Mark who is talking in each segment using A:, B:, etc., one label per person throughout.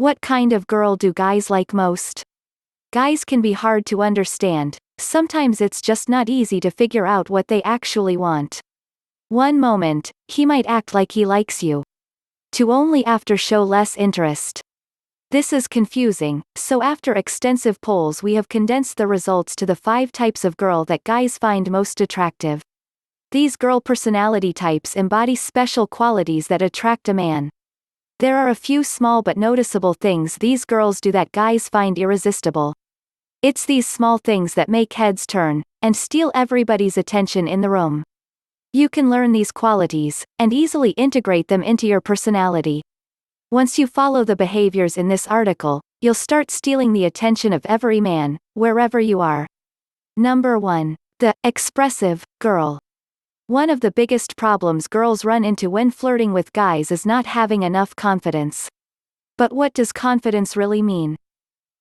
A: What kind of girl do guys like most? Guys can be hard to understand, sometimes it's just not easy to figure out what they actually want. One moment, he might act like he likes you. To only after show less interest. This is confusing, so after extensive polls we have condensed the results to the 5 types of girl that guys find most attractive. These girl personality types embody special qualities that attract a man. There are a few small but noticeable things these girls do that guys find irresistible. It's these small things that make heads turn, and steal everybody's attention in the room. You can learn these qualities, and easily integrate them into your personality. Once you follow the behaviors in this article, you'll start stealing the attention of every man, wherever you are. Number 1. The expressive girl. One of the biggest problems girls run into when flirting with guys is not having enough confidence. But what does confidence really mean?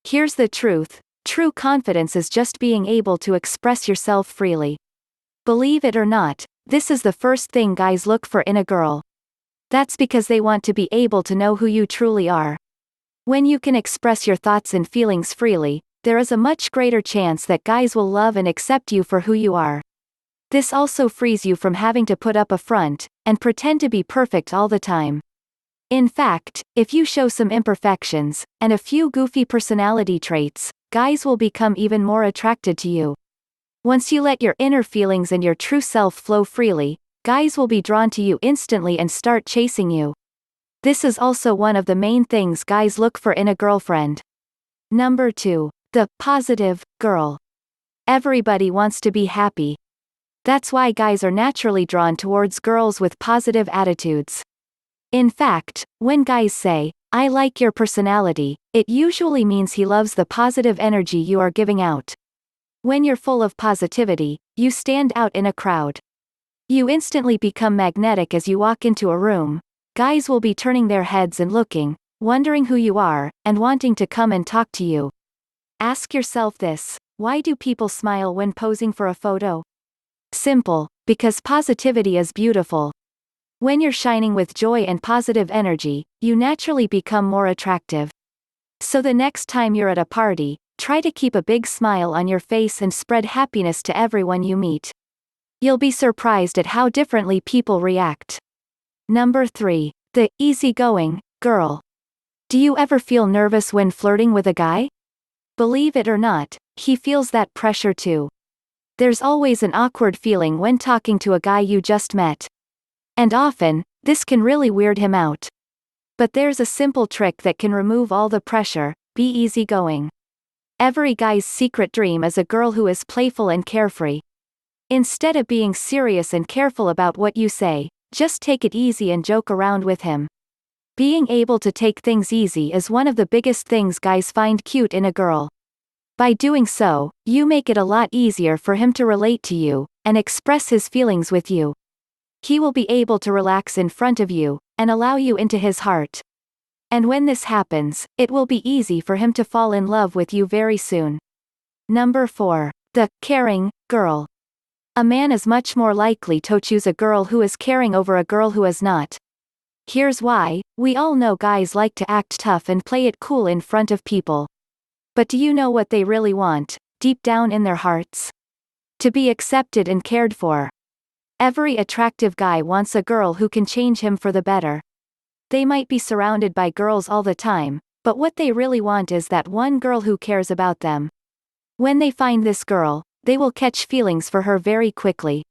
A: Here's the truth. True confidence is just being able to express yourself freely. Believe it or not, this is the first thing guys look for in a girl. That's because they want to be able to know who you truly are. When you can express your thoughts and feelings freely, there is a much greater chance that guys will love and accept you for who you are. This also frees you from having to put up a front, and pretend to be perfect all the time. In fact, if you show some imperfections, and a few goofy personality traits, guys will become even more attracted to you. Once you let your inner feelings and your true self flow freely, guys will be drawn to you instantly and start chasing you. This is also one of the main things guys look for in a girlfriend. Number 2. The positive girl. Everybody wants to be happy. That's why guys are naturally drawn towards girls with positive attitudes. In fact, when guys say, "I like your personality," it usually means he loves the positive energy you are giving out. When you're full of positivity, you stand out in a crowd. You instantly become magnetic as you walk into a room. Guys will be turning their heads and looking, wondering who you are, and wanting to come and talk to you. Ask yourself this: why do people smile when posing for a photo? Simple, because positivity is beautiful. When you're shining with joy and positive energy, you naturally become more attractive. So the next time you're at a party, try to keep a big smile on your face and spread happiness to everyone you meet. You'll be surprised at how differently people react. Number 3. The easygoing girl. Do you ever feel nervous when flirting with a guy? Believe it or not, he feels that pressure too. There's always an awkward feeling when talking to a guy you just met. And often, this can really weird him out. But there's a simple trick that can remove all the pressure: be easygoing. Every guy's secret dream is a girl who is playful and carefree. Instead of being serious and careful about what you say, just take it easy and joke around with him. Being able to take things easy is one of the biggest things guys find cute in a girl. By doing so, you make it a lot easier for him to relate to you, and express his feelings with you. He will be able to relax in front of you, and allow you into his heart. And when this happens, it will be easy for him to fall in love with you very soon. Number 4. The caring girl. A man is much more likely to choose a girl who is caring over a girl who is not. Here's why: we all know guys like to act tough and play it cool in front of people. But do you know what they really want, deep down in their hearts? To be accepted and cared for. Every attractive guy wants a girl who can change him for the better. They might be surrounded by girls all the time, but what they really want is that one girl who cares about them. When they find this girl, they will catch feelings for her very quickly.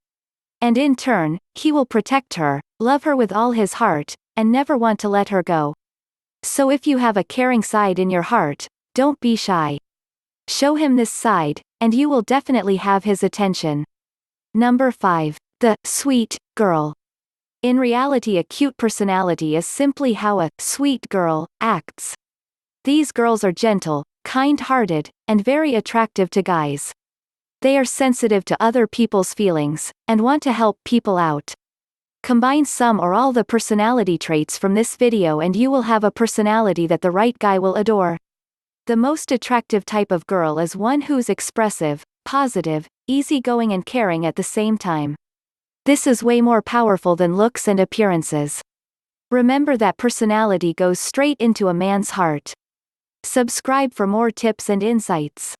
A: And in turn, he will protect her, love her with all his heart, and never want to let her go. So if you have a caring side in your heart, don't be shy. Show him this side, and you will definitely have his attention. Number 5. The sweet girl. In reality, a cute personality is simply how a sweet girl acts. These girls are gentle, kind-hearted, and very attractive to guys. They are sensitive to other people's feelings, and want to help people out. Combine some or all the personality traits from this video and you will have a personality that the right guy will adore. The most attractive type of girl is one who's expressive, positive, easygoing and caring at the same time. This is way more powerful than looks and appearances. Remember that personality goes straight into a man's heart. Subscribe for more tips and insights.